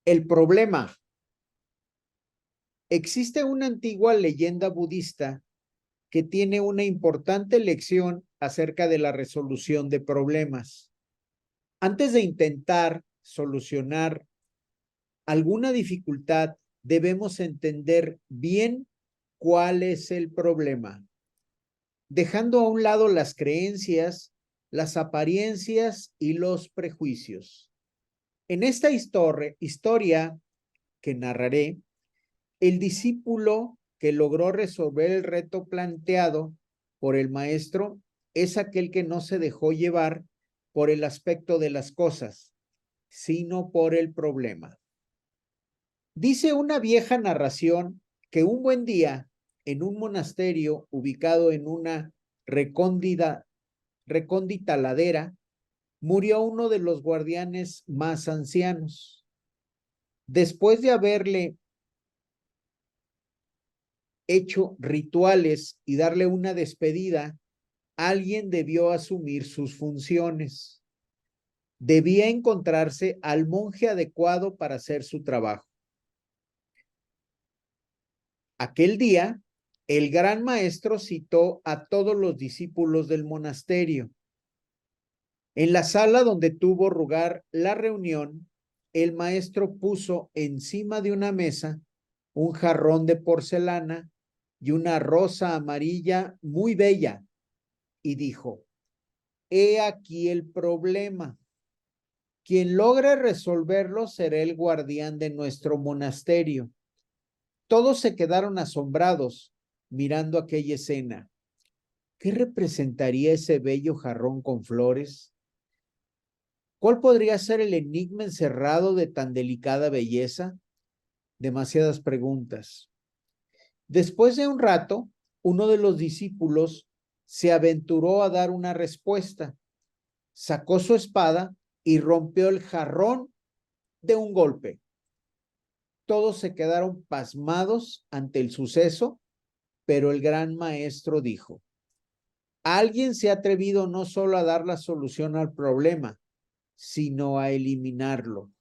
El problema. Existe una antigua leyenda budista que tiene una importante lección acerca de la resolución de problemas. Antes de intentar solucionar alguna dificultad, debemos entender bien cuál es el problema, dejando a un lado las creencias, las apariencias y los prejuicios. En esta historia que narraré, el discípulo que logró resolver el reto planteado por el maestro es aquel que no se dejó llevar por el aspecto de las cosas, sino por el problema. Dice una vieja narración que un buen día, en un monasterio ubicado en una recóndita ladera, murió uno de los guardianes más ancianos. Después de haberle hecho rituales y darle una despedida, alguien debió asumir sus funciones. Debía encontrarse al monje adecuado para hacer su trabajo. Aquel día, el gran maestro citó a todos los discípulos del monasterio. En la sala donde tuvo lugar la reunión, el maestro puso encima de una mesa un jarrón de porcelana y una rosa amarilla muy bella y dijo: he aquí el problema. Quien logre resolverlo será el guardián de nuestro monasterio. Todos se quedaron asombrados mirando aquella escena. ¿Qué representaría ese bello jarrón con flores? ¿Cuál podría ser el enigma encerrado de tan delicada belleza? Demasiadas preguntas. Después de un rato, uno de los discípulos se aventuró a dar una respuesta. Sacó su espada y rompió el jarrón de un golpe. Todos se quedaron pasmados ante el suceso, pero el gran maestro dijo: alguien se ha atrevido no solo a dar la solución al problema, sino a eliminarlo.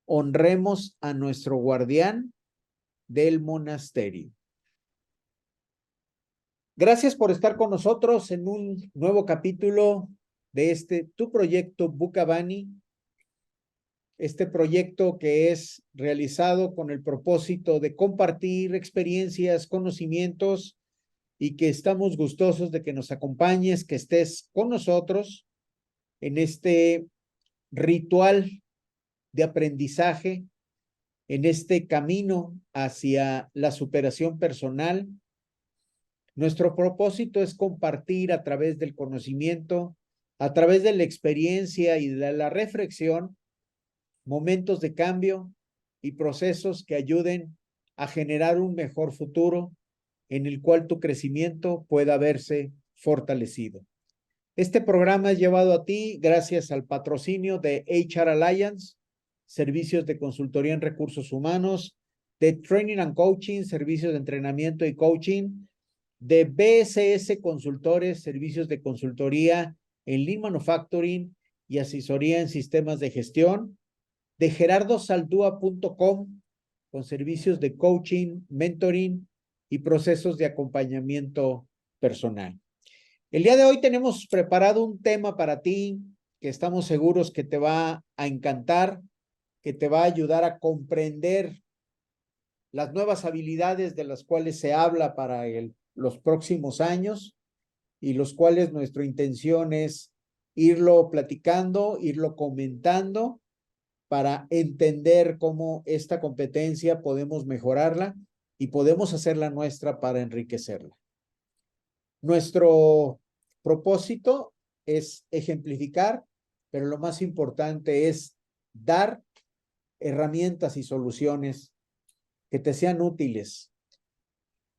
Honremos a nuestro guardián del monasterio. Gracias por estar con nosotros en un nuevo capítulo de tu proyecto Bookabani, este proyecto que es realizado con el propósito de compartir experiencias, conocimientos, y que estamos gustosos de que nos acompañes, que estés con nosotros en este ritual de aprendizaje, en este camino hacia la superación personal. Nuestro propósito es compartir a través del conocimiento, a través de la experiencia y de la reflexión, momentos de cambio y procesos que ayuden a generar un mejor futuro en el cual tu crecimiento pueda verse fortalecido. Este programa es llevado a ti gracias al patrocinio de HR Alliance, servicios de consultoría en recursos humanos, de Training and Coaching, servicios de entrenamiento y coaching, de BSS Consultores, servicios de consultoría en Lean Manufacturing y asesoría en sistemas de gestión, de gerardosaldúa.com, con servicios de coaching, mentoring y procesos de acompañamiento personal. El día de hoy tenemos preparado un tema para ti que estamos seguros que te va a encantar, que te va a ayudar a comprender las nuevas habilidades de las cuales se habla para los próximos años y los cuales nuestra intención es irlo platicando, irlo comentando para entender cómo esta competencia podemos mejorarla y podemos hacerla nuestra para enriquecerla. Nuestro propósito es ejemplificar, pero lo más importante es dar herramientas y soluciones que te sean útiles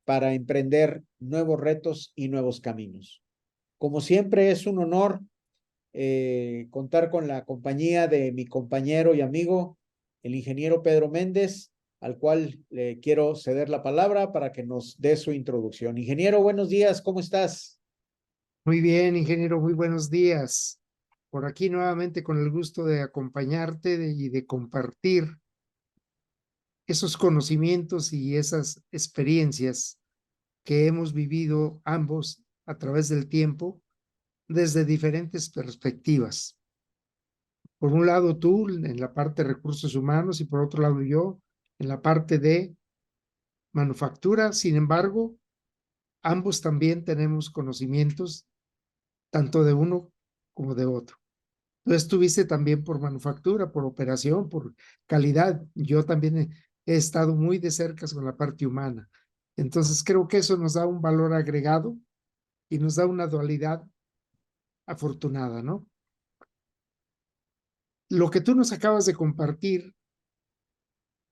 para emprender nuevos retos y nuevos caminos. Como siempre, es un honor contar con la compañía de mi compañero y amigo, el ingeniero Pedro Méndez, al cual le quiero ceder la palabra para que nos dé su introducción. Ingeniero, buenos días, ¿cómo estás? Muy bien, ingeniero, muy buenos días. Por aquí nuevamente con el gusto de acompañarte y de compartir esos conocimientos y esas experiencias que hemos vivido ambos a través del tiempo desde diferentes perspectivas. Por un lado tú en la parte de recursos humanos y por otro lado yo en la parte de manufactura. Sin embargo, ambos también tenemos conocimientos tanto de uno como de otro. Tú estuviste también por manufactura, por operación, por calidad. Yo también he estado muy de cerca con la parte humana. Entonces creo que eso nos da un valor agregado y nos da una dualidad afortunada, ¿no? Lo que tú nos acabas de compartir,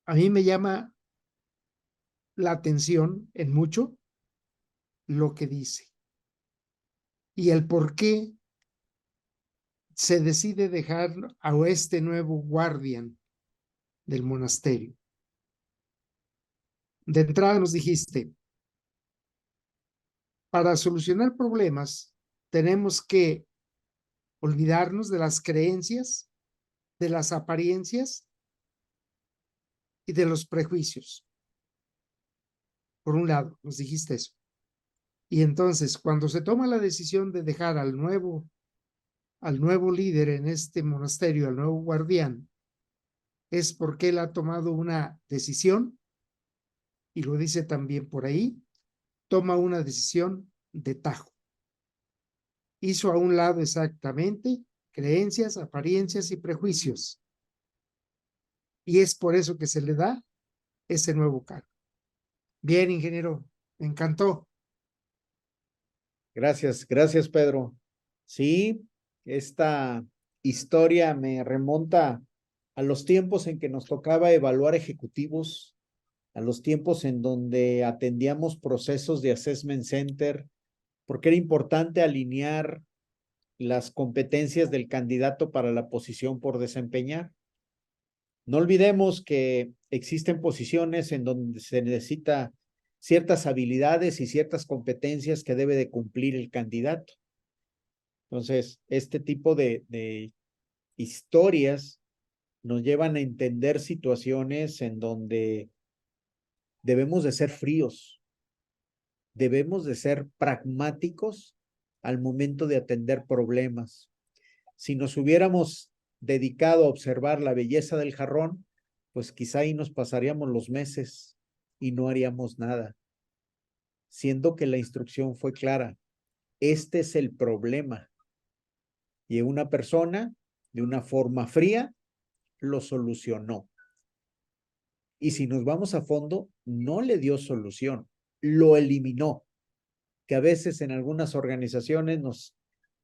a mí me llama la atención en mucho lo que dice y el por qué se decide dejar a este nuevo guardián del monasterio. De entrada nos dijiste, para solucionar problemas tenemos que olvidarnos de las creencias, de las apariencias y de los prejuicios. Por un lado, nos dijiste eso. Y entonces, cuando se toma la decisión de dejar al nuevo líder en este monasterio, al nuevo guardián, es porque él ha tomado una decisión, y lo dice también por ahí, toma una decisión de tajo. Hizo a un lado exactamente creencias, apariencias y prejuicios. Y es por eso que se le da ese nuevo cargo. Bien, ingeniero, me encantó. Gracias, gracias, Pedro. Sí, esta historia me remonta a los tiempos en que nos tocaba evaluar ejecutivos, a los tiempos en donde atendíamos procesos de assessment center, porque era importante alinear las competencias del candidato para la posición por desempeñar. No olvidemos que existen posiciones en donde se necesita ciertas habilidades y ciertas competencias que debe de cumplir el candidato. Entonces, este tipo de historias nos llevan a entender situaciones en donde debemos de ser fríos, debemos de ser pragmáticos al momento de atender problemas. Si nos hubiéramos dedicado a observar la belleza del jarrón, pues quizá ahí nos pasaríamos los meses y no haríamos nada, siendo que la instrucción fue clara. Este es el problema. Y una persona, de una forma fría, lo solucionó. Y si nos vamos a fondo, no le dio solución, lo eliminó, que a veces en algunas organizaciones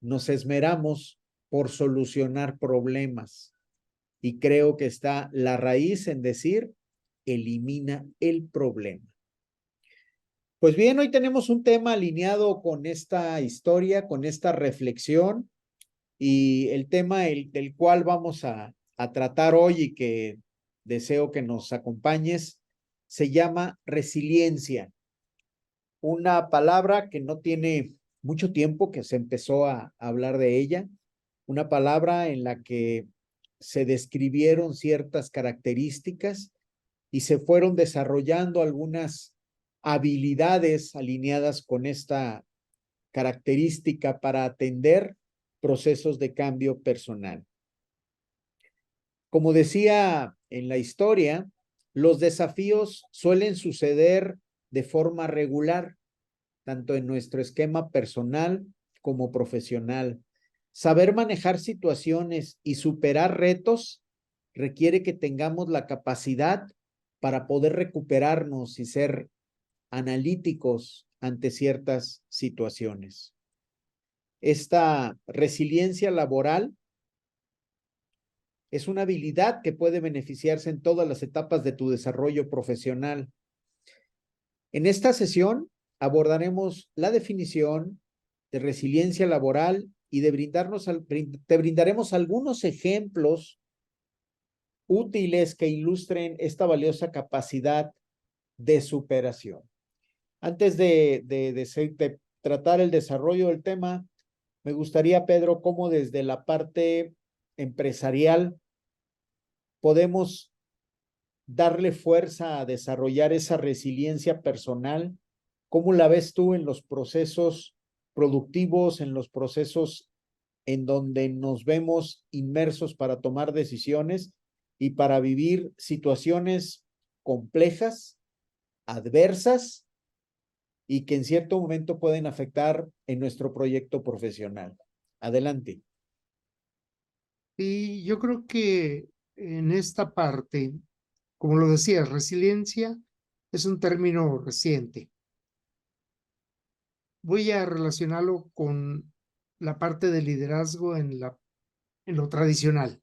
nos esmeramos por solucionar problemas. Y creo que está la raíz en decir, elimina el problema. Pues bien, hoy tenemos un tema alineado con esta historia, con esta reflexión, y el tema del cual vamos a tratar hoy y que deseo que nos acompañes, se llama resiliencia. Una palabra que no tiene mucho tiempo que se empezó a hablar de ella, una palabra en la que se describieron ciertas características y se fueron desarrollando algunas habilidades alineadas con esta característica para atender procesos de cambio personal. Como decía en la historia, los desafíos suelen suceder de forma regular, tanto en nuestro esquema personal como profesional. Saber manejar situaciones y superar retos requiere que tengamos la capacidad para poder recuperarnos y ser analíticos ante ciertas situaciones. Esta resiliencia laboral es una habilidad que puede beneficiarse en todas las etapas de tu desarrollo profesional. En esta sesión abordaremos la definición de resiliencia laboral y te brindaremos algunos ejemplos útiles que ilustren esta valiosa capacidad de superación. Antes de tratar el desarrollo del tema, me gustaría, Pedro, cómo desde la parte empresarial podemos darle fuerza a desarrollar esa resiliencia personal? ¿Cómo la ves tú en los procesos productivos, en los procesos en donde nos vemos inmersos para tomar decisiones y para vivir situaciones complejas, adversas y que en cierto momento pueden afectar en nuestro proyecto profesional? Adelante. Y yo creo que en esta parte, como lo decía, resiliencia es un término reciente. Voy a relacionarlo con la parte de liderazgo en lo tradicional.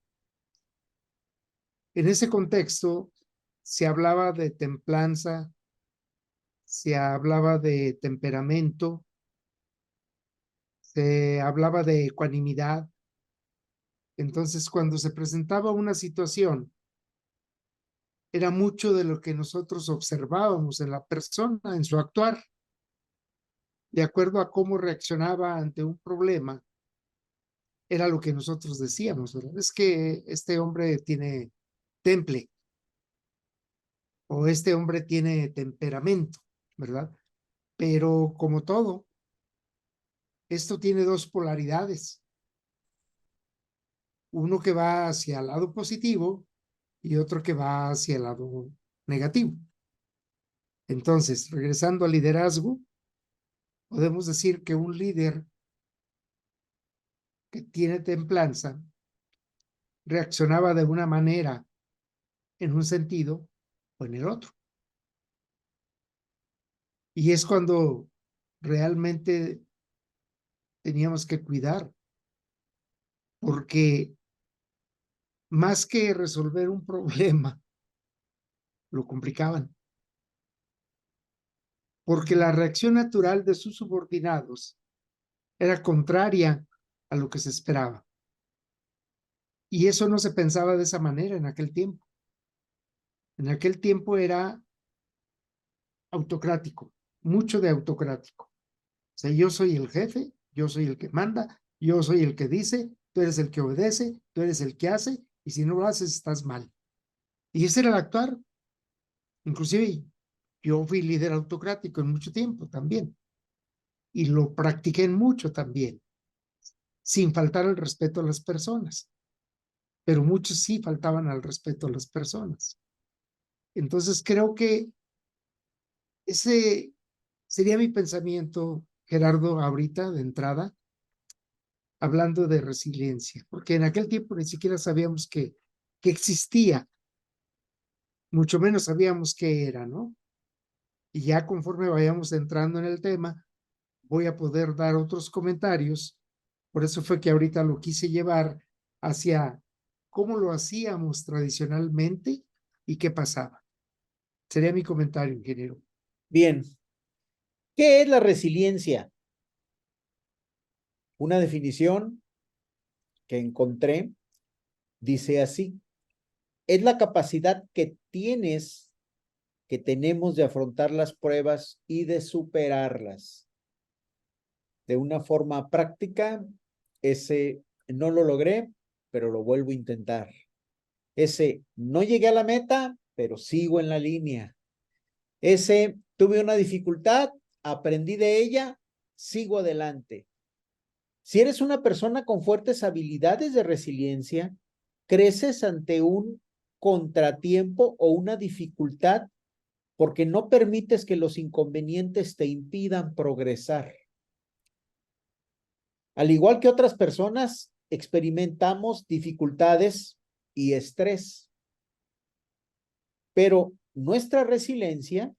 En ese contexto se hablaba de templanza, se hablaba de temperamento, se hablaba de ecuanimidad. Entonces, cuando se presentaba una situación, era mucho de lo que nosotros observábamos en la persona, en su actuar, de acuerdo a cómo reaccionaba ante un problema, era lo que nosotros decíamos, ¿verdad? Es que este hombre tiene temple o este hombre tiene temperamento, ¿verdad? Pero como todo, esto tiene dos polaridades, uno que va hacia el lado positivo y otro que va hacia el lado negativo. Entonces, regresando al liderazgo, podemos decir que un líder que tiene templanza reaccionaba de una manera en un sentido o en el otro. Y es cuando realmente teníamos que cuidar, porque más que resolver un problema, lo complicaban, porque la reacción natural de sus subordinados era contraria a lo que se esperaba. Y eso no se pensaba de esa manera en aquel tiempo. En aquel tiempo era autocrático, mucho de autocrático. O sea, yo soy el jefe, yo soy el que manda, yo soy el que dice, tú eres el que obedece, tú eres el que hace, y si no lo haces, estás mal. Y ese era el actuar. Inclusive yo fui líder autocrático en mucho tiempo también, y lo practiqué en mucho también, sin faltar el respeto a las personas, pero muchos sí faltaban al respeto a las personas. Entonces creo que ese sería mi pensamiento, Gerardo, ahorita de entrada, hablando de resiliencia, porque en aquel tiempo ni siquiera sabíamos que existía, mucho menos sabíamos qué era, ¿no? Y ya conforme vayamos entrando en el tema, voy a poder dar otros comentarios. Por eso fue que ahorita lo quise llevar hacia cómo lo hacíamos tradicionalmente y qué pasaba. Sería mi comentario, ingeniero. Bien. ¿Qué es la resiliencia? Una definición que encontré dice así: es la capacidad que tenemos de afrontar las pruebas y de superarlas. De una forma práctica, ese no lo logré, pero lo vuelvo a intentar. Ese no llegué a la meta, pero sigo en la línea. Ese tuve una dificultad, aprendí de ella, sigo adelante. Si eres una persona con fuertes habilidades de resiliencia, creces ante un contratiempo o una dificultad porque no permites que los inconvenientes te impidan progresar. Al igual que otras personas, experimentamos dificultades y estrés, pero nuestra resiliencia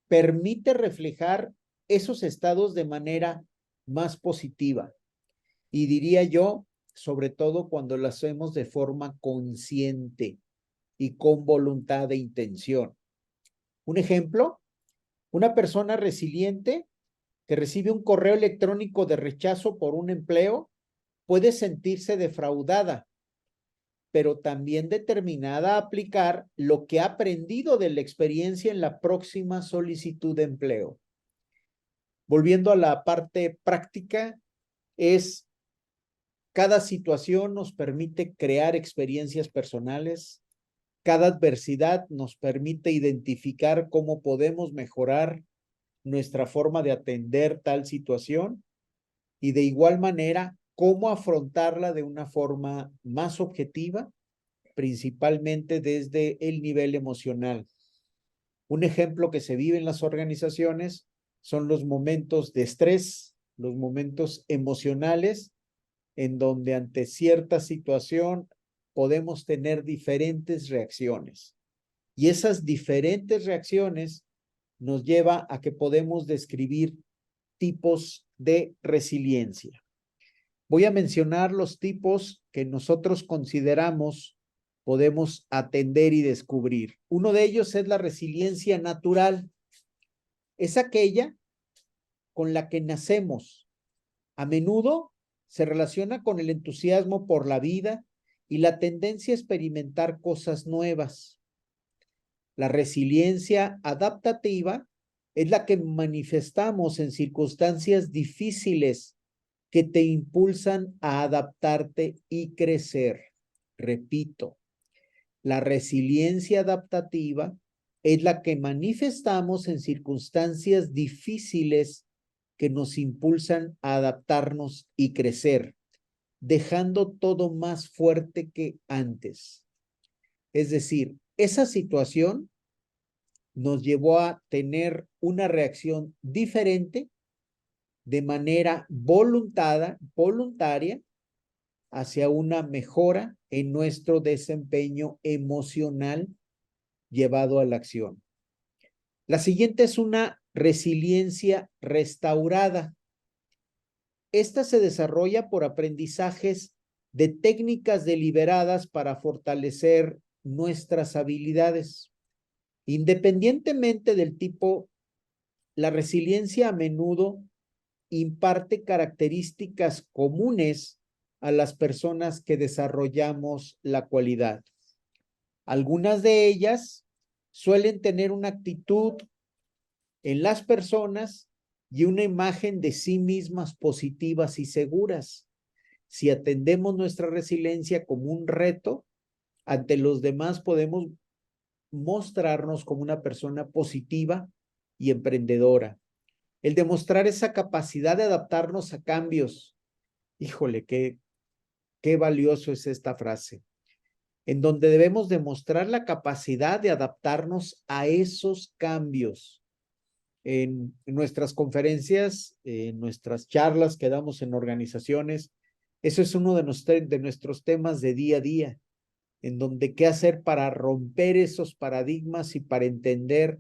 permite reflejar esos estados de manera más positiva. Y diría yo, sobre todo cuando lo hacemos de forma consciente y con voluntad e intención. Un ejemplo, una persona resiliente que recibe un correo electrónico de rechazo por un empleo puede sentirse defraudada, pero también determinada a aplicar lo que ha aprendido de la experiencia en la próxima solicitud de empleo. Volviendo a la parte práctica, cada situación nos permite crear experiencias personales, Cada adversidad nos permite identificar cómo podemos mejorar nuestra forma de atender tal situación y de igual manera cómo afrontarla de una forma más objetiva, principalmente desde el nivel emocional. Un ejemplo que se vive en las organizaciones son los momentos de estrés, los momentos emocionales, en donde ante cierta situación podemos tener diferentes reacciones. Y esas diferentes reacciones nos lleva a que podemos describir tipos de resiliencia. Voy a mencionar los tipos que nosotros consideramos podemos atender y descubrir. Uno de ellos es la resiliencia natural. Es aquella con la que nacemos. A menudo se relaciona con el entusiasmo por la vida y la tendencia a experimentar cosas nuevas. La resiliencia adaptativa es la que manifestamos en circunstancias difíciles que te impulsan a adaptarte y crecer. Repito, la resiliencia adaptativa es la que manifestamos en circunstancias difíciles que nos impulsan a adaptarnos y crecer, dejando todo más fuerte que antes. Es decir, esa situación nos llevó a tener una reacción diferente de manera voluntaria hacia una mejora en nuestro desempeño emocional llevado a la acción. La siguiente es una resiliencia restaurada. Esta se desarrolla por aprendizajes de técnicas deliberadas para fortalecer nuestras habilidades. Independientemente del tipo, la resiliencia a menudo imparte características comunes a las personas que desarrollamos la cualidad. Algunas de ellas suelen tener una actitud en las personas y una imagen de sí mismas positivas y seguras. Si atendemos nuestra resiliencia como un reto, ante los demás podemos mostrarnos como una persona positiva y emprendedora. El demostrar esa capacidad de adaptarnos a cambios. Híjole, qué valioso es esta frase. En donde debemos demostrar la capacidad de adaptarnos a esos cambios. En nuestras conferencias, en nuestras charlas que damos en organizaciones, eso es uno de nuestros temas de día a día, en donde qué hacer para romper esos paradigmas y para entender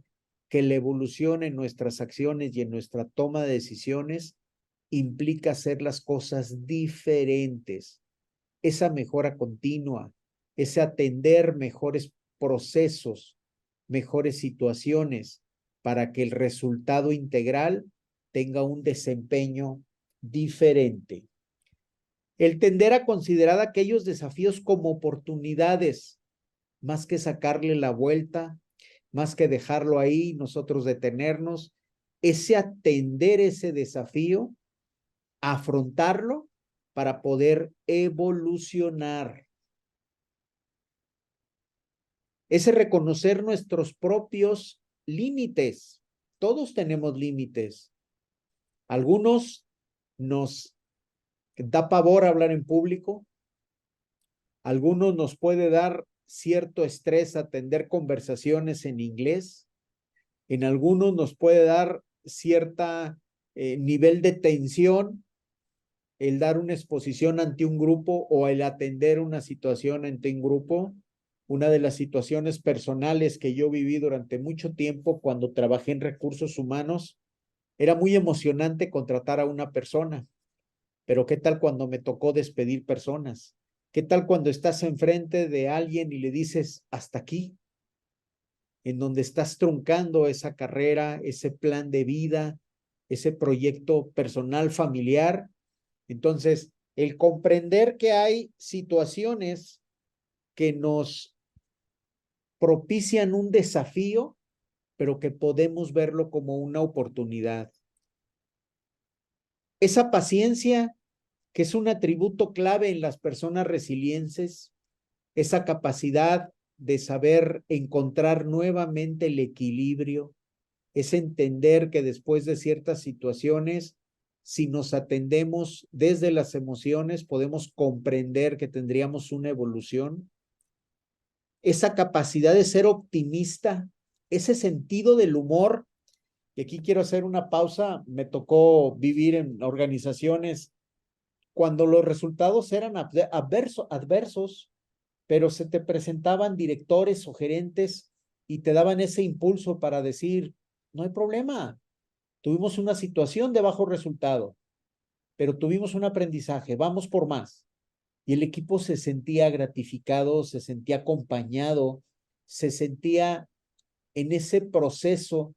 que la evolución en nuestras acciones y en nuestra toma de decisiones implica hacer las cosas diferentes, esa mejora continua, ese atender mejores procesos, mejores situaciones, para que el resultado integral tenga un desempeño diferente. El tender a considerar aquellos desafíos como oportunidades, más que sacarle la vuelta, más que dejarlo ahí, nosotros detenernos, ese atender ese desafío, afrontarlo para poder evolucionar. Ese reconocer nuestros propios límites. Todos tenemos límites. Algunos nos da pavor hablar en público. Algunos nos puede dar cierto estrés atender conversaciones en inglés. En algunos nos puede dar cierta nivel de tensión el dar una exposición ante un grupo o el atender una situación ante un grupo. Una de las situaciones personales que yo viví durante mucho tiempo cuando trabajé en recursos humanos, era muy emocionante contratar a una persona, pero ¿qué tal cuando me tocó despedir personas? ¿Qué tal cuando estás enfrente de alguien y le dices hasta aquí? En donde estás truncando esa carrera, ese plan de vida, ese proyecto personal, familiar. Entonces, el comprender que hay situaciones que nos propician un desafío, pero que podemos verlo como una oportunidad. Esa paciencia, que es un atributo clave en las personas resilientes, esa capacidad de saber encontrar nuevamente el equilibrio, es entender que después de ciertas situaciones, si nos atendemos desde las emociones, podemos comprender que tendríamos una evolución. Esa capacidad de ser optimista, ese sentido del humor, y aquí quiero hacer una pausa, me tocó vivir en organizaciones cuando los resultados eran adversos, pero se te presentaban directores o gerentes y te daban ese impulso para decir, no hay problema, tuvimos una situación de bajo resultado, pero tuvimos un aprendizaje, vamos por más. Y el equipo se sentía gratificado, se sentía acompañado, se sentía en ese proceso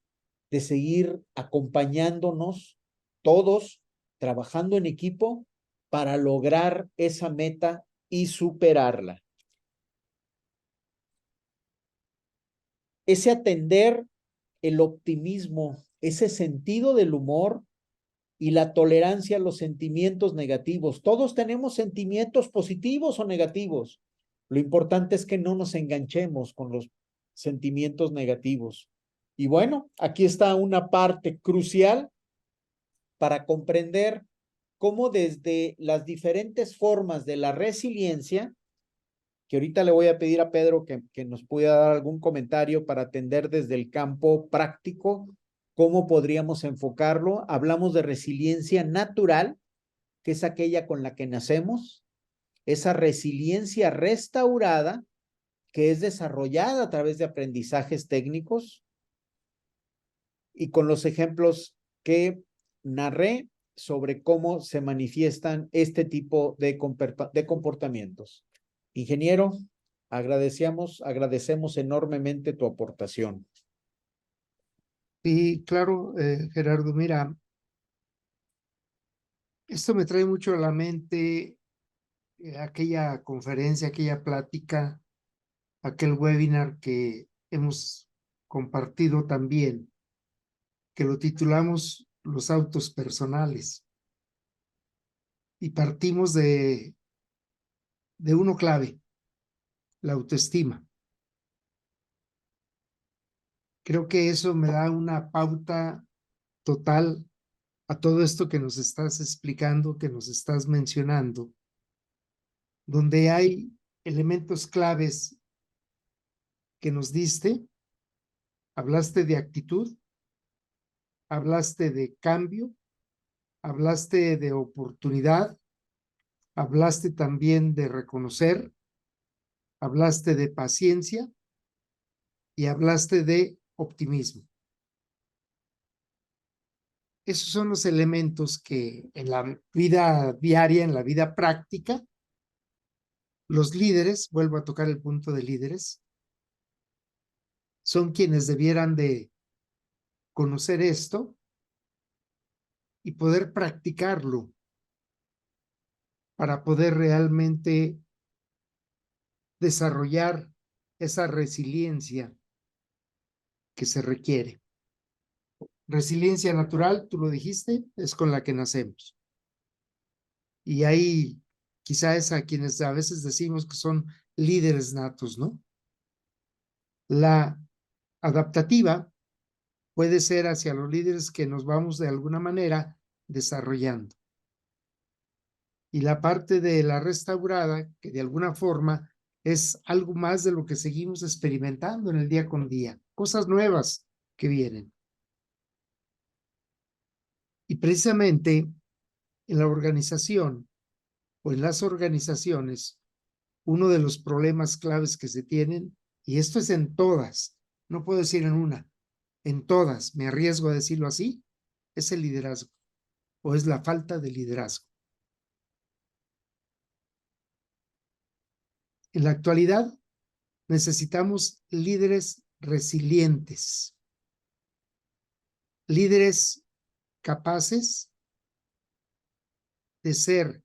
de seguir acompañándonos todos, trabajando en equipo para lograr esa meta y superarla. Ese atender el optimismo, ese sentido del humor y la tolerancia a los sentimientos negativos. Todos tenemos sentimientos positivos o negativos. Lo importante es que no nos enganchemos con los sentimientos negativos. Y bueno, aquí está una parte crucial para comprender cómo desde las diferentes formas de la resiliencia, que ahorita le voy a pedir a Pedro que nos pueda dar algún comentario para atender desde el campo práctico, cómo podríamos enfocarlo. Hablamos de resiliencia natural, que es aquella con la que nacemos, esa resiliencia restaurada, que es desarrollada a través de aprendizajes técnicos, y con los ejemplos que narré sobre cómo se manifiestan este tipo de comportamientos. Ingeniero, agradecemos enormemente tu aportación. Y claro, Gerardo, mira, esto me trae mucho a la mente aquella conferencia, aquella plática, aquel webinar que hemos compartido también, que lo titulamos Los autos personales. Y partimos de uno clave, la autoestima. Creo que eso me da una pauta total a todo esto que nos estás explicando, que nos estás mencionando, donde hay elementos claves que nos diste. Hablaste de actitud, hablaste de cambio, hablaste de oportunidad, hablaste también de reconocer, hablaste de paciencia y hablaste de optimismo. Esos son los elementos que en la vida diaria, en la vida práctica, los líderes, vuelvo a tocar el punto de líderes, son quienes debieran de conocer esto y poder practicarlo para poder realmente desarrollar esa resiliencia que se requiere. Resiliencia natural, tú lo dijiste, es con la que nacemos. Y ahí quizá es a quienes a veces decimos que son líderes natos, ¿no? La adaptativa puede ser hacia los líderes que nos vamos de alguna manera desarrollando. Y la parte de la restaurada, que de alguna forma es algo más de lo que seguimos experimentando en el día con día, cosas nuevas que vienen. Y precisamente en la organización o en las organizaciones, uno de los problemas claves que se tienen, y esto es en todas, no puedo decir en una, en todas, me arriesgo a decirlo así, es el liderazgo o es la falta de liderazgo. En la actualidad necesitamos líderes resilientes, líderes capaces de ser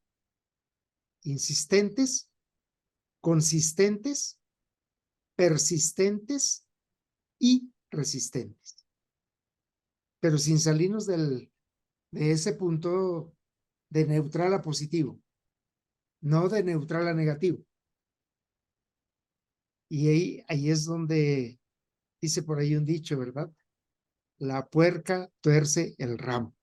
insistentes, consistentes, persistentes y resistentes. Pero sin salirnos de ese punto de neutral a positivo, no de neutral a negativo. Y ahí es donde dice por ahí un dicho, ¿verdad? La puerca tuerce el ramo.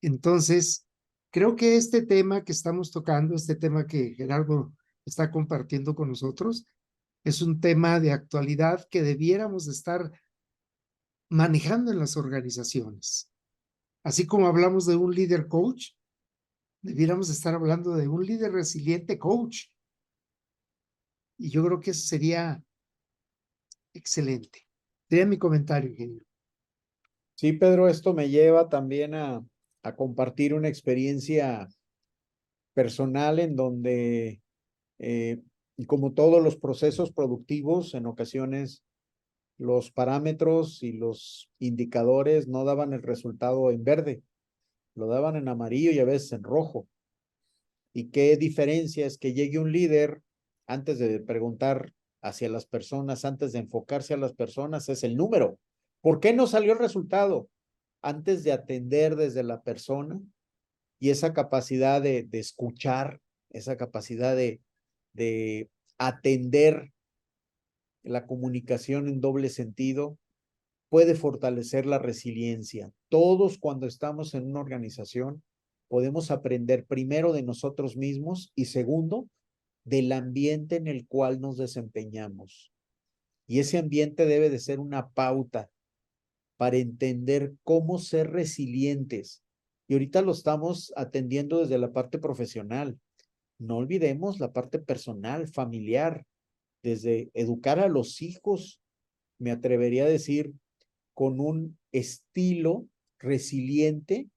Entonces, creo que este tema que estamos tocando, este tema que Gerardo está compartiendo con nosotros, es un tema de actualidad que debiéramos de estar manejando en las organizaciones. Así como hablamos de un líder coach, debiéramos estar hablando de un líder resiliente coach. Y yo creo que eso sería excelente. Sería mi comentario, ingeniero. Sí, Pedro, esto me lleva también a compartir una experiencia personal en donde, y como todos los procesos productivos, en ocasiones los parámetros y los indicadores no daban el resultado en verde, lo daban en amarillo y a veces en rojo. ¿Y qué diferencia es que llegue un líder antes de preguntar hacia las personas, antes de enfocarse a las personas, es el número? ¿Por qué no salió el resultado? Antes de atender desde la persona y esa capacidad de escuchar, esa capacidad de atender la comunicación en doble sentido, puede fortalecer la resiliencia. Todos cuando estamos en una organización podemos aprender primero de nosotros mismos y segundo, del ambiente en el cual nos desempeñamos. Y ese ambiente debe de ser una pauta para entender cómo ser resilientes. Y ahorita lo estamos atendiendo desde la parte profesional. No olvidemos la parte personal, familiar, desde educar a los hijos, me atrevería a decir, con un estilo resiliente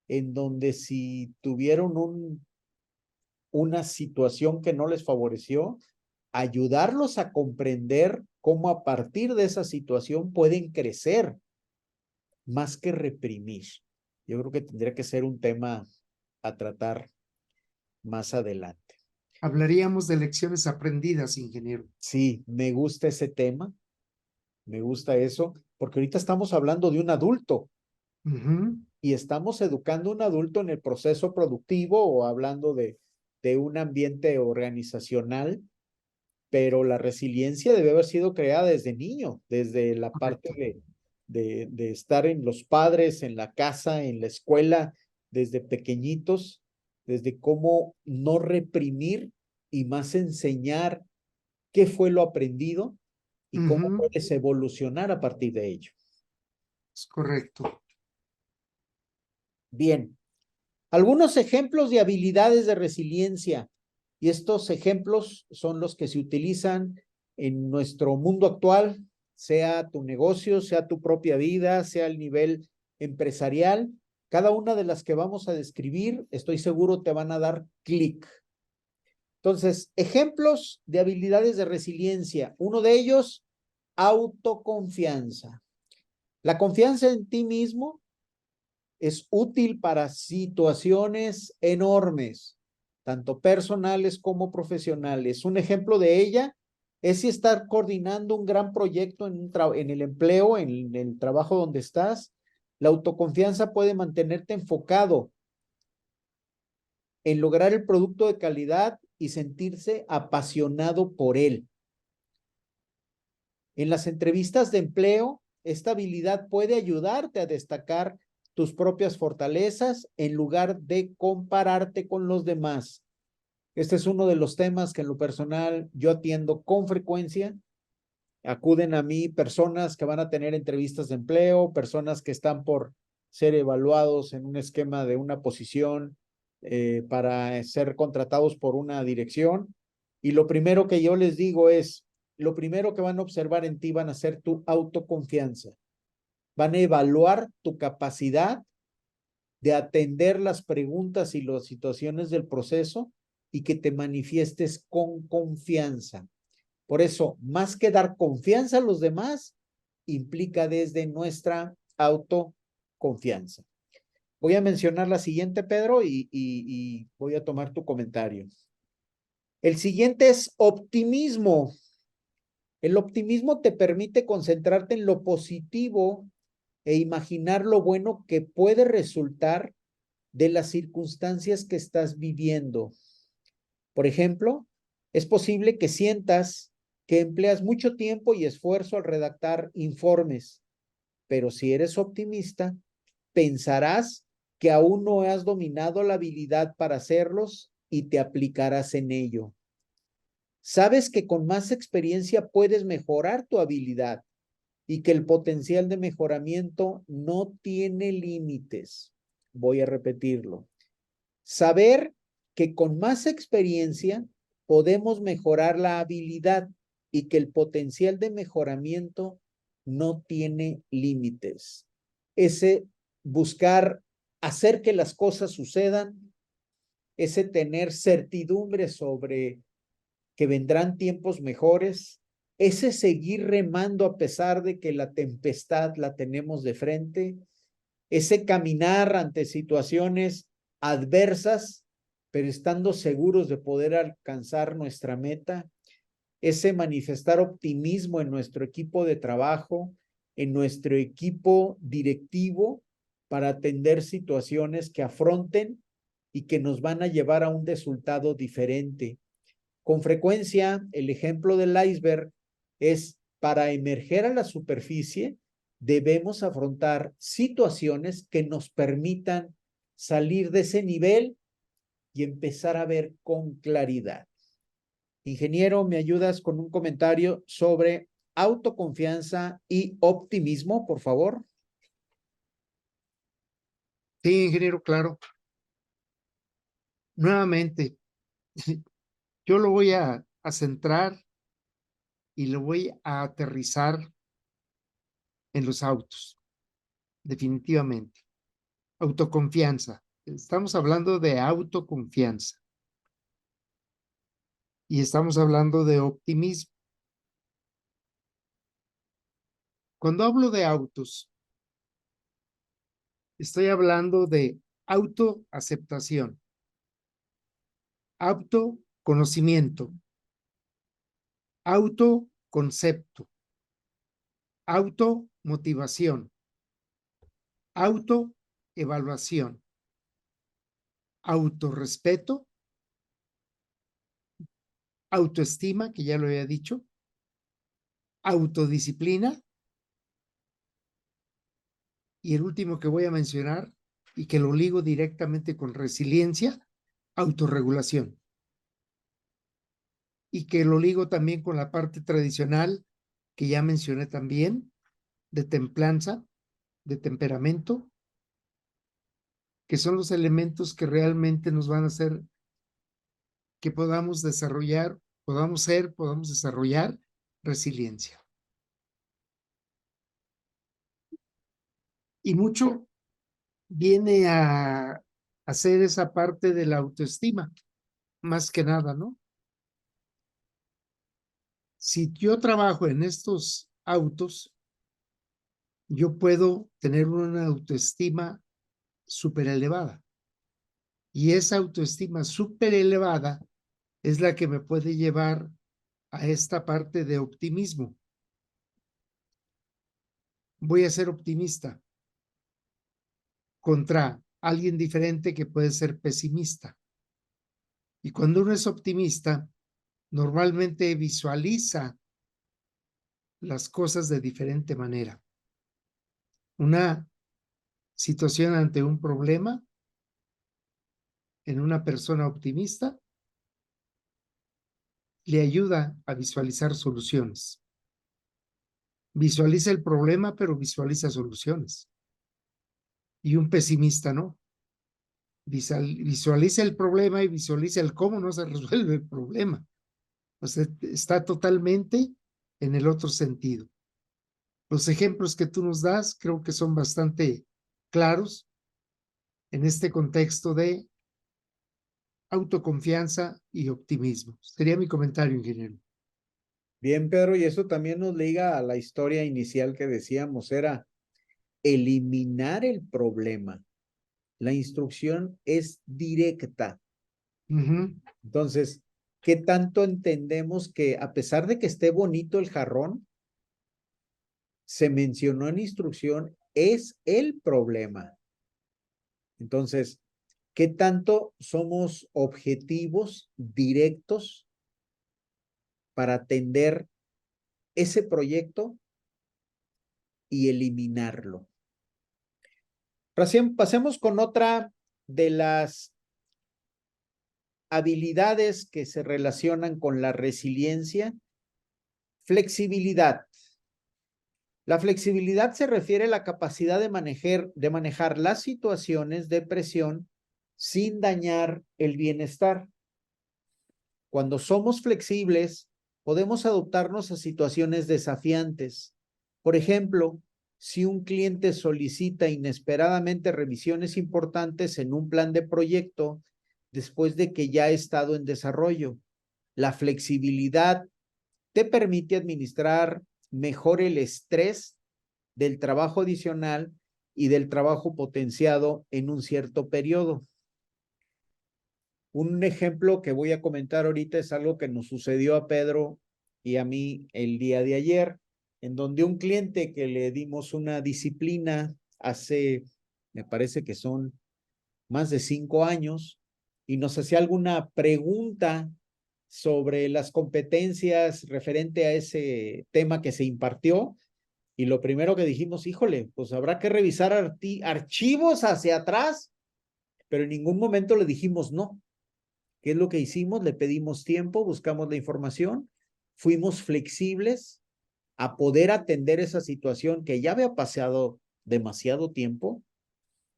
en donde si tuvieron una situación que no les favoreció, ayudarlos a comprender cómo a partir de esa situación pueden crecer más que reprimir. Yo creo que tendría que ser un tema a tratar más adelante. Hablaríamos de lecciones aprendidas, ingeniero. Sí, me gusta ese tema, me gusta eso, porque ahorita estamos hablando de un adulto y estamos educando a un adulto en el proceso productivo o hablando de un ambiente organizacional, pero la resiliencia debe haber sido creada desde niño, desde la parte Correcto. de estar en los padres, en la casa, en la escuela, desde pequeñitos, desde cómo no reprimir y más enseñar qué fue lo aprendido y cómo puedes evolucionar a partir de ello. Es correcto. Bien, algunos ejemplos de habilidades de resiliencia, y estos ejemplos son los que se utilizan en nuestro mundo actual, sea tu negocio, sea tu propia vida, sea el nivel empresarial. Cada una de las que vamos a describir, estoy seguro te van a dar clic. Entonces, ejemplos de habilidades de resiliencia. Uno de ellos, autoconfianza. La confianza en ti mismo es útil para situaciones enormes, tanto personales como profesionales. Un ejemplo de ella es si estar coordinando un gran proyecto en el empleo, en el trabajo donde estás. La autoconfianza puede mantenerte enfocado en lograr el producto de calidad y sentirse apasionado por él. En las entrevistas de empleo, esta habilidad puede ayudarte a destacar tus propias fortalezas en lugar de compararte con los demás. Este es uno de los temas que en lo personal yo atiendo con frecuencia. Acuden a mí personas que van a tener entrevistas de empleo, personas que están por ser evaluados en un esquema de una posición para ser contratados por una dirección. Y lo primero que yo les digo es, lo primero que van a observar en ti van a ser tu autoconfianza. Van a evaluar tu capacidad de atender las preguntas y las situaciones del proceso y que te manifiestes con confianza. Por eso, más que dar confianza a los demás, implica desde nuestra autoconfianza. Voy a mencionar la siguiente, Pedro, y voy a tomar tu comentario. El siguiente es optimismo. El optimismo te permite concentrarte en lo positivo e imaginar lo bueno que puede resultar de las circunstancias que estás viviendo. Por ejemplo, es posible que sientas que empleas mucho tiempo y esfuerzo al redactar informes, pero si eres optimista, pensarás que aún no has dominado la habilidad para hacerlos y te aplicarás en ello. Sabes que con más experiencia puedes mejorar tu habilidad y que el potencial de mejoramiento no tiene límites. Voy a repetirlo. Saber que con más experiencia podemos mejorar la habilidad y que el potencial de mejoramiento no tiene límites. Ese buscar hacer que las cosas sucedan, ese tener certidumbre sobre que vendrán tiempos mejores, ese seguir remando a pesar de que la tempestad la tenemos de frente, ese caminar ante situaciones adversas, pero estando seguros de poder alcanzar nuestra meta, ese manifestar optimismo en nuestro equipo de trabajo, en nuestro equipo directivo, para atender situaciones que afronten y que nos van a llevar a un resultado diferente. Con frecuencia, el ejemplo del iceberg es para emerger a la superficie, debemos afrontar situaciones que nos permitan salir de ese nivel y empezar a ver con claridad. Ingeniero, ¿me ayudas con un comentario sobre autoconfianza y optimismo, por favor? Sí, ingeniero, claro. Nuevamente, yo lo voy a centrar y lo voy a aterrizar en los autos, definitivamente. Autoconfianza. Estamos hablando de autoconfianza y estamos hablando de optimismo. Cuando hablo de autos, estoy hablando de autoaceptación, autoconocimiento, autoconcepto, automotivación, autoevaluación, autorrespeto, autoestima, que ya lo había dicho, autodisciplina y el último que voy a mencionar y que lo ligo directamente con resiliencia, autorregulación. Y que lo ligo también con la parte tradicional que ya mencioné también, de templanza, de temperamento, que son los elementos que realmente nos van a hacer que podamos desarrollar, podamos desarrollar resiliencia. Y mucho viene a hacer esa parte de la autoestima, más que nada, ¿no? Si yo trabajo en estos autos, yo puedo tener una autoestima súper elevada. Y esa autoestima súper elevada es la que me puede llevar a esta parte de optimismo. Voy a ser optimista contra alguien diferente que puede ser pesimista. Y cuando uno es optimista, normalmente visualiza las cosas de diferente manera. Una situación ante un problema en una persona optimista le ayuda a visualizar soluciones. Visualiza el problema, pero visualiza soluciones. Y un pesimista no. Visualiza el problema y visualiza el cómo no se resuelve el problema. O sea, está totalmente en el otro sentido. Los ejemplos que tú nos das creo que son bastante claros en este contexto de autoconfianza y optimismo. Sería mi comentario, ingeniero. Bien, Pedro, y eso también nos liga a la historia inicial que decíamos, era eliminar el problema. La instrucción es directa. Entonces, ¿qué tanto entendemos que a pesar de que esté bonito el jarrón, se mencionó en instrucción, es el problema? Entonces, ¿qué tanto somos objetivos, directos, para atender ese proyecto y eliminarlo. Pasemos con otra de las habilidades que se relacionan con la resiliencia: flexibilidad. La flexibilidad se refiere a la capacidad de manejar las situaciones de presión sin dañar el bienestar. Cuando somos flexibles, podemos adaptarnos a situaciones desafiantes. Por ejemplo, si un cliente solicita inesperadamente revisiones importantes en un plan de proyecto después de que ya ha estado en desarrollo, la flexibilidad te permite administrar mejor el estrés del trabajo adicional y del trabajo potenciado en un cierto periodo. Un ejemplo que voy a comentar ahorita es algo que nos sucedió a Pedro y a mí el día de ayer, en donde un cliente que le dimos una disciplina hace, me parece que son más de 5 años, y nos hacía alguna pregunta sobre las competencias referente a ese tema que se impartió. Y lo primero que dijimos, híjole, pues habrá que revisar archivos hacia atrás, pero en ningún momento le dijimos no. ¿Qué es lo que hicimos? Le pedimos tiempo, buscamos la información, fuimos flexibles a poder atender esa situación que ya había pasado demasiado tiempo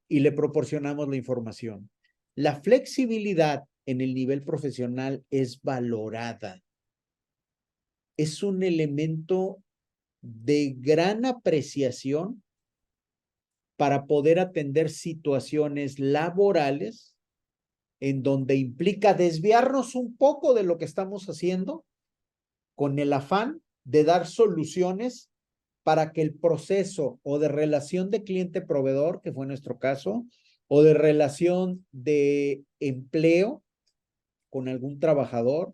y le proporcionamos la información. La flexibilidad en el nivel profesional es valorada. Es un elemento de gran apreciación para poder atender situaciones laborales en donde implica desviarnos un poco de lo que estamos haciendo con el afán de dar soluciones para que el proceso o de relación de cliente-proveedor, que fue nuestro caso, o de relación de empleo con algún trabajador,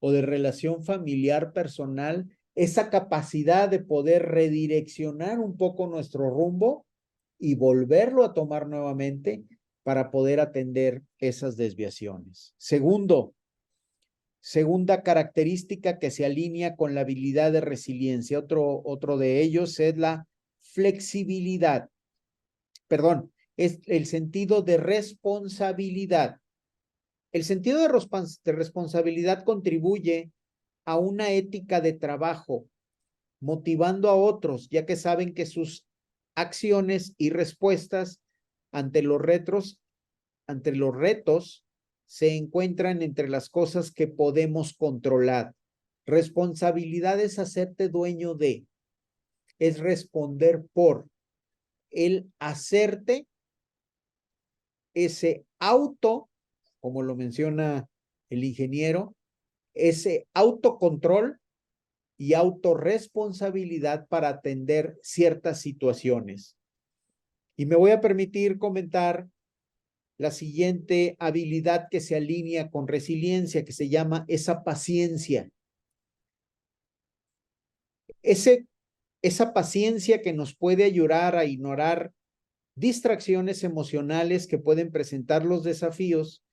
o de relación familiar personal, esa capacidad de poder redireccionar un poco nuestro rumbo y volverlo a tomar nuevamente para poder atender esas desviaciones. Segunda característica que se alinea con la habilidad de resiliencia. Otro de ellos es la flexibilidad. Perdón, es el sentido de responsabilidad. El sentido de responsabilidad contribuye a una ética de trabajo, motivando a otros, ya que saben que sus acciones y respuestas ante los retos se encuentran entre las cosas que podemos controlar. Responsabilidad es hacerte dueño de, es responder por, el hacerte ese auto, como lo menciona el ingeniero, ese autocontrol y autorresponsabilidad para atender ciertas situaciones. Y me voy a permitir comentar la siguiente habilidad que se alinea con resiliencia, que se llama esa paciencia. Esa paciencia que nos puede ayudar a ignorar distracciones emocionales que pueden presentar los desafíos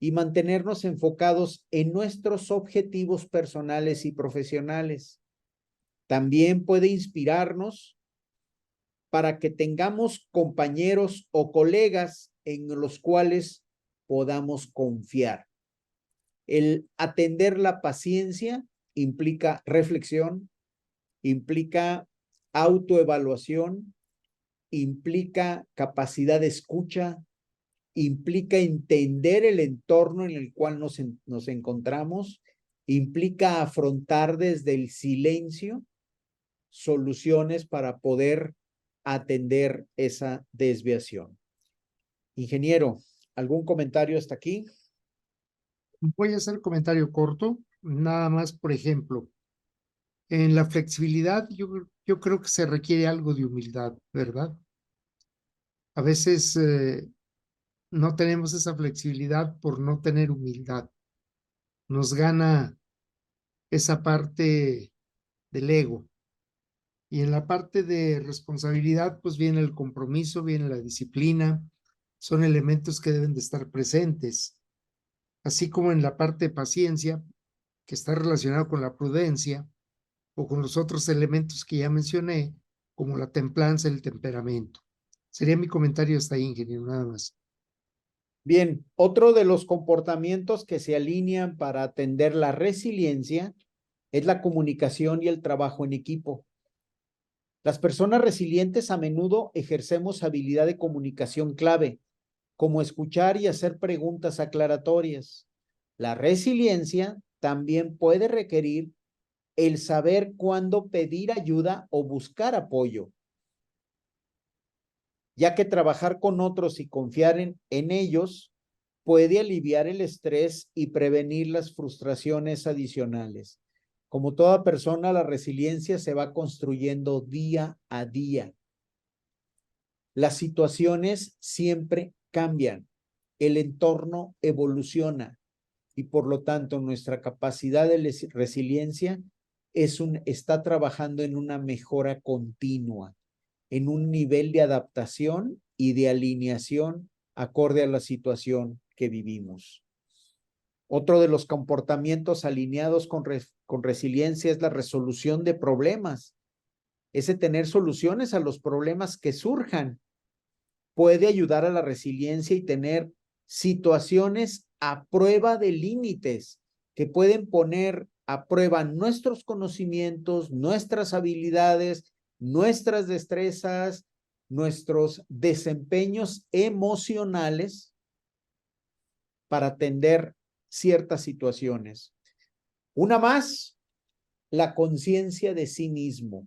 y mantenernos enfocados en nuestros objetivos personales y profesionales. También puede inspirarnos para que tengamos compañeros o colegas en los cuales podamos confiar. El atender la paciencia implica reflexión, implica autoevaluación, implica capacidad de escucha, implica entender el entorno en el cual nos encontramos, implica afrontar desde el silencio soluciones para poder atender esa desviación. Ingeniero, ¿algún comentario hasta aquí? Voy a hacer un comentario corto, nada más, por ejemplo, en la flexibilidad yo creo que se requiere algo de humildad, ¿verdad? A veces no tenemos esa flexibilidad por no tener humildad. Nos gana esa parte del ego. Y en la parte de responsabilidad, pues viene el compromiso, viene la disciplina, son elementos que deben de estar presentes. Así como en la parte de paciencia, que está relacionado con la prudencia, o con los otros elementos que ya mencioné, como la templanza y el temperamento. Sería mi comentario hasta ahí, ingeniero, nada más. Bien, otro de los comportamientos que se alinean para atender la resiliencia es la comunicación y el trabajo en equipo. Las personas resilientes a menudo ejercemos habilidad de comunicación clave, como escuchar y hacer preguntas aclaratorias. La resiliencia también puede requerir el saber cuándo pedir ayuda o buscar apoyo, ya que trabajar con otros y confiar en ellos puede aliviar el estrés y prevenir las frustraciones adicionales. Como toda persona, la resiliencia se va construyendo día a día. Las situaciones siempre cambian, el entorno evoluciona y por lo tanto nuestra capacidad de resiliencia está trabajando en una mejora continua, en un nivel de adaptación y de alineación acorde a la situación que vivimos. Otro de los comportamientos alineados con resiliencia es la resolución de problemas. Ese tener soluciones a los problemas que surjan puede ayudar a la resiliencia y tener situaciones a prueba de límites que pueden poner a prueba nuestros conocimientos, nuestras habilidades, nuestras destrezas, nuestros desempeños emocionales para atender ciertas situaciones. Una más, la conciencia de sí mismo.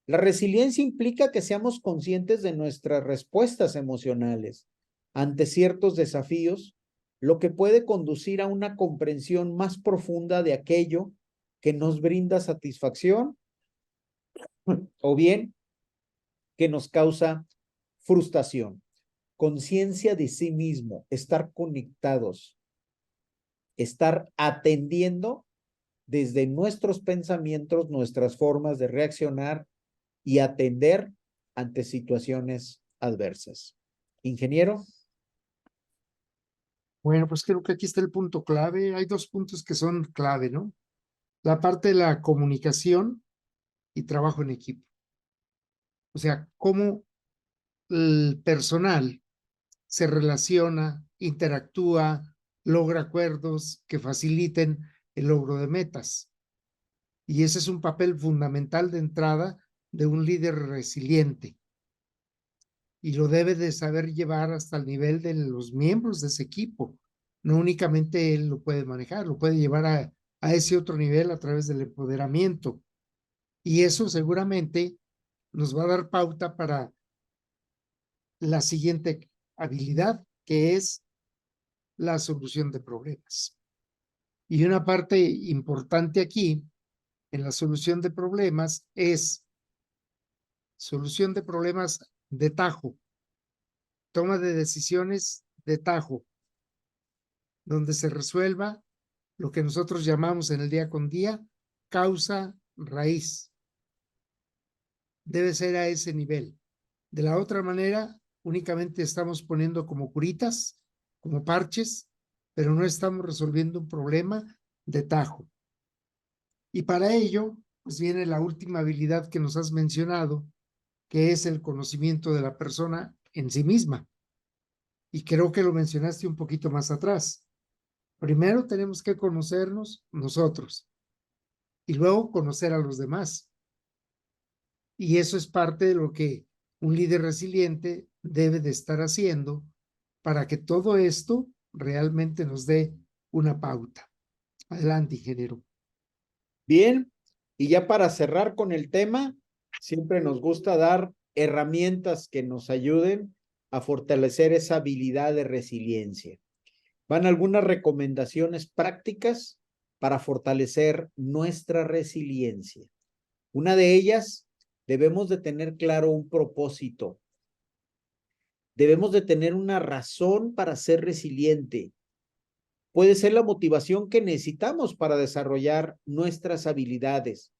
La resiliencia implica que seamos conscientes de nuestras respuestas emocionales ante ciertos desafíos, lo que puede conducir a una comprensión más profunda de aquello que nos brinda satisfacción o bien que nos causa frustración. Conciencia de sí mismo, estar conectados, estar atendiendo desde nuestros pensamientos, nuestras formas de reaccionar y atender ante situaciones adversas. Ingeniero. Bueno, pues creo que aquí está el punto clave. Hay dos puntos que son clave, ¿no? La parte de la comunicación y trabajo en equipo. O sea, cómo el personal se relaciona, interactúa, logra acuerdos que faciliten el logro de metas. Y ese es un papel fundamental de entrada de un líder resiliente. Y lo debe de saber llevar hasta el nivel de los miembros de ese equipo. No únicamente él lo puede manejar, lo puede llevar a ese otro nivel a través del empoderamiento. Y eso seguramente nos va a dar pauta para la siguiente habilidad, que es la solución de problemas. Y una parte importante aquí en la solución de problemas es solución de problemas de tajo, toma de decisiones de tajo, donde se resuelva lo que nosotros llamamos en el día con día causa raíz. Debe ser a ese nivel. De la otra manera, únicamente estamos poniendo como curitas, como parches, pero no estamos resolviendo un problema de tajo. Y para ello, pues viene la última habilidad que nos has mencionado, que es el conocimiento de la persona en sí misma. Y creo que lo mencionaste un poquito más atrás. Primero tenemos que conocernos nosotros y luego conocer a los demás. Y eso es parte de lo que un líder resiliente debe de estar haciendo para que todo esto realmente nos dé una pauta. Adelante, ingeniero. Bien, y ya para cerrar con el tema, siempre nos gusta dar herramientas que nos ayuden a fortalecer esa habilidad de resiliencia. Van algunas recomendaciones prácticas para fortalecer nuestra resiliencia. Una de ellas, debemos de tener claro un propósito. Debemos de tener una razón para ser resiliente. Puede ser la motivación que necesitamos para desarrollar nuestras habilidades.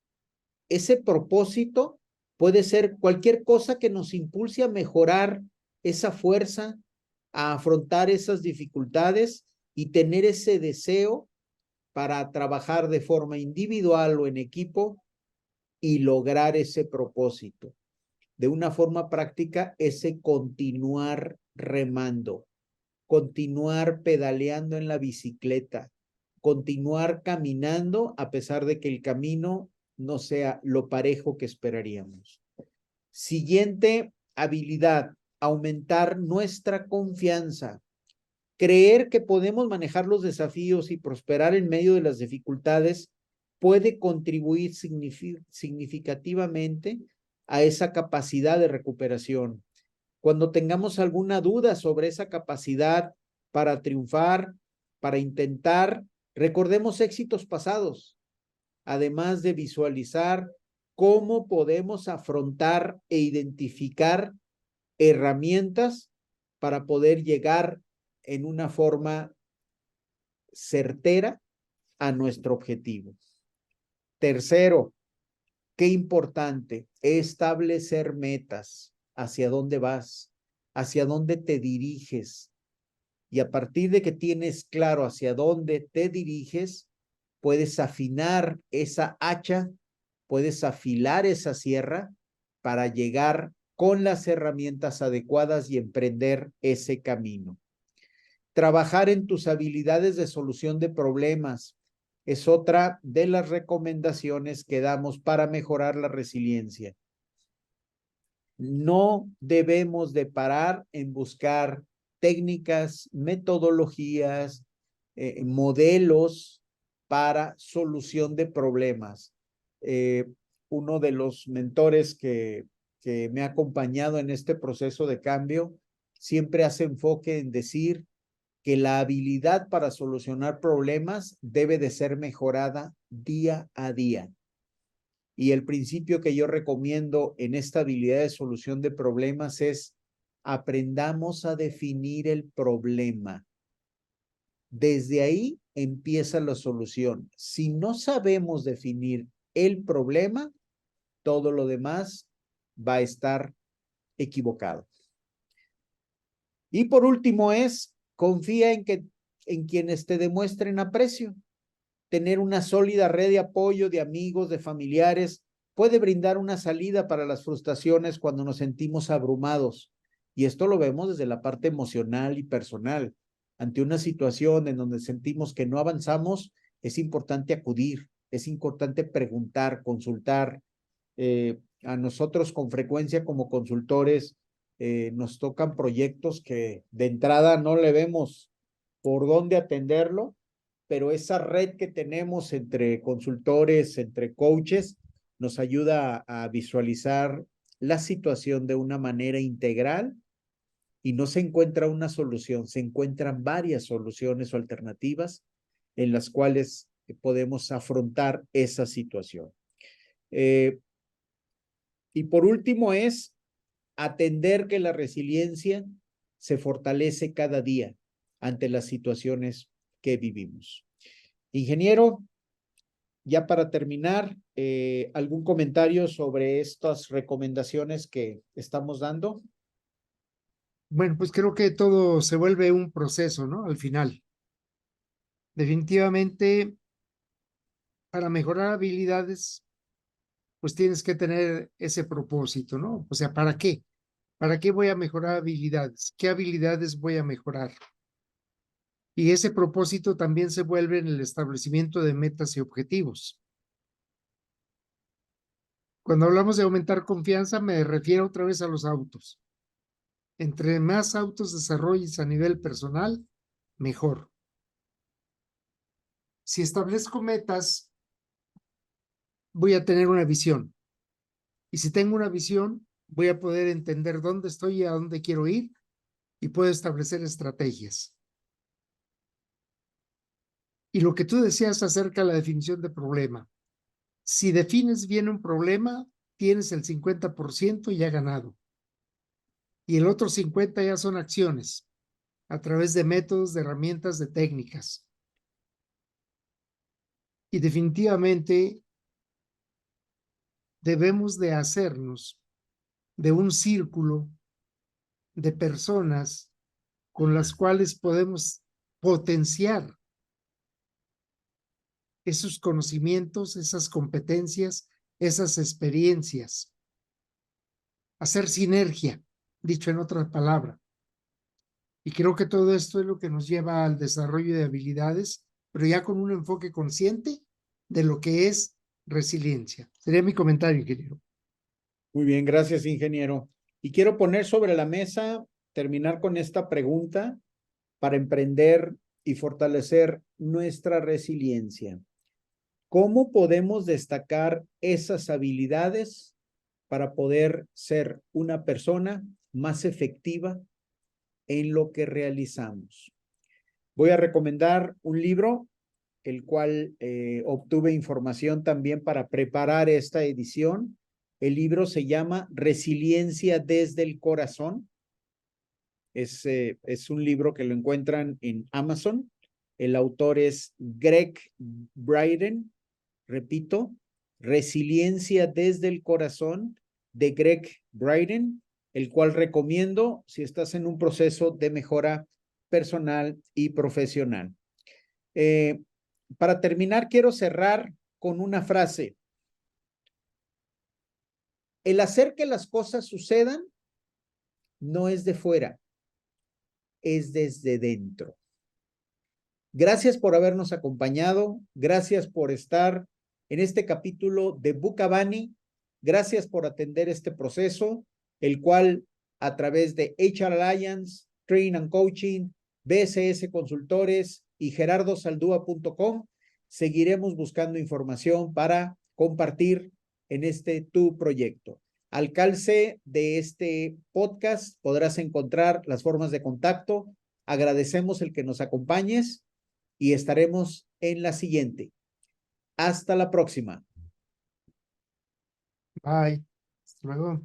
Ese propósito puede ser cualquier cosa que nos impulse a mejorar esa fuerza, a afrontar esas dificultades y tener ese deseo para trabajar de forma individual o en equipo y lograr ese propósito. De una forma práctica, ese continuar remando, continuar pedaleando en la bicicleta, continuar caminando a pesar de que el camino no sea lo parejo que esperaríamos. Siguiente habilidad, aumentar nuestra confianza. Creer que podemos manejar los desafíos y prosperar en medio de las dificultades puede contribuir significativamente a esa capacidad de recuperación. Cuando tengamos alguna duda sobre esa capacidad para triunfar, para intentar, recordemos éxitos pasados, además de visualizar cómo podemos afrontar e identificar herramientas para poder llegar en una forma certera a nuestro objetivo. Tercero, qué importante, establecer metas. ¿Hacia dónde vas? ¿Hacia dónde te diriges? Y a partir de que tienes claro hacia dónde te diriges, puedes afinar esa hacha, puedes afilar esa sierra para llegar con las herramientas adecuadas y emprender ese camino. Trabajar en tus habilidades de solución de problemas es otra de las recomendaciones que damos para mejorar la resiliencia. No debemos de parar en buscar técnicas, metodologías, modelos para solución de problemas. Uno de los mentores que me ha acompañado en este proceso de cambio siempre hace enfoque en decir que la habilidad para solucionar problemas debe de ser mejorada día a día. Y el principio que yo recomiendo en esta habilidad de solución de problemas es aprendamos a definir el problema. Desde ahí empieza la solución. Si no sabemos definir el problema, todo lo demás va a estar equivocado. Y por último es, confía en quienes te demuestren aprecio. Tener una sólida red de apoyo de amigos, de familiares, puede brindar una salida para las frustraciones cuando nos sentimos abrumados. Y esto lo vemos desde la parte emocional y personal. Ante una situación en donde sentimos que no avanzamos, es importante acudir, es importante preguntar, consultar. A nosotros con frecuencia como consultores nos tocan proyectos que de entrada no le vemos por dónde atenderlo, pero esa red que tenemos entre consultores, entre coaches, nos ayuda a visualizar la situación de una manera integral y no se encuentra una solución, se encuentran varias soluciones o alternativas en las cuales podemos afrontar esa situación. Y por último es atender que la resiliencia se fortalece cada día ante las situaciones que vivimos. Ingeniero, ya para terminar, ¿algún comentario sobre estas recomendaciones que estamos dando? Bueno, pues creo que todo se vuelve un proceso, ¿no? Al final. Definitivamente, para mejorar habilidades, pues tienes que tener ese propósito, ¿no? O sea, ¿para qué? ¿Para qué voy a mejorar habilidades? ¿Qué habilidades voy a mejorar? Y ese propósito también se vuelve en el establecimiento de metas y objetivos. Cuando hablamos de aumentar confianza, me refiero otra vez a los autos. Entre más autos desarrolles a nivel personal, mejor. Si establezco metas, voy a tener una visión. Y si tengo una visión, voy a poder entender dónde estoy y a dónde quiero ir y puedo establecer estrategias. Y lo que tú decías acerca de la definición de problema. Si defines bien un problema, tienes el 50% ya ganado. Y el otro 50% ya son acciones a través de métodos, de herramientas, de técnicas. Y definitivamente debemos de hacernos de un círculo de personas con las cuales podemos potenciar esos conocimientos, esas competencias, esas experiencias, hacer sinergia, dicho en otra palabra. Y creo que todo esto es lo que nos lleva al desarrollo de habilidades, pero ya con un enfoque consciente de lo que es resiliencia. Sería mi comentario, ingeniero. Muy bien, gracias, ingeniero. Y quiero poner sobre la mesa, terminar con esta pregunta para emprender y fortalecer nuestra resiliencia. ¿Cómo podemos destacar esas habilidades para poder ser una persona más efectiva en lo que realizamos? Voy a recomendar un libro, el cual obtuve información también para preparar esta edición. El libro se llama Resiliencia desde el Corazón. Es un libro que lo encuentran en Amazon. El autor es Greg Braden. Repito, Resiliencia desde el Corazón de Greg Braden, el cual recomiendo si estás en un proceso de mejora personal y profesional. Para terminar, quiero cerrar con una frase. El hacer que las cosas sucedan no es de fuera, es desde dentro. Gracias por habernos acompañado. Gracias por estar en este capítulo de Buca Bunny. Gracias por atender este proceso, el cual a través de HR Alliance, Training and Coaching, BSS Consultores y gerardosaldúa.com seguiremos buscando información para compartir en tu proyecto. Al calce de este podcast podrás encontrar las formas de contacto. Agradecemos el que nos acompañes y estaremos en la siguiente. Hasta la próxima. Bye. Hasta luego.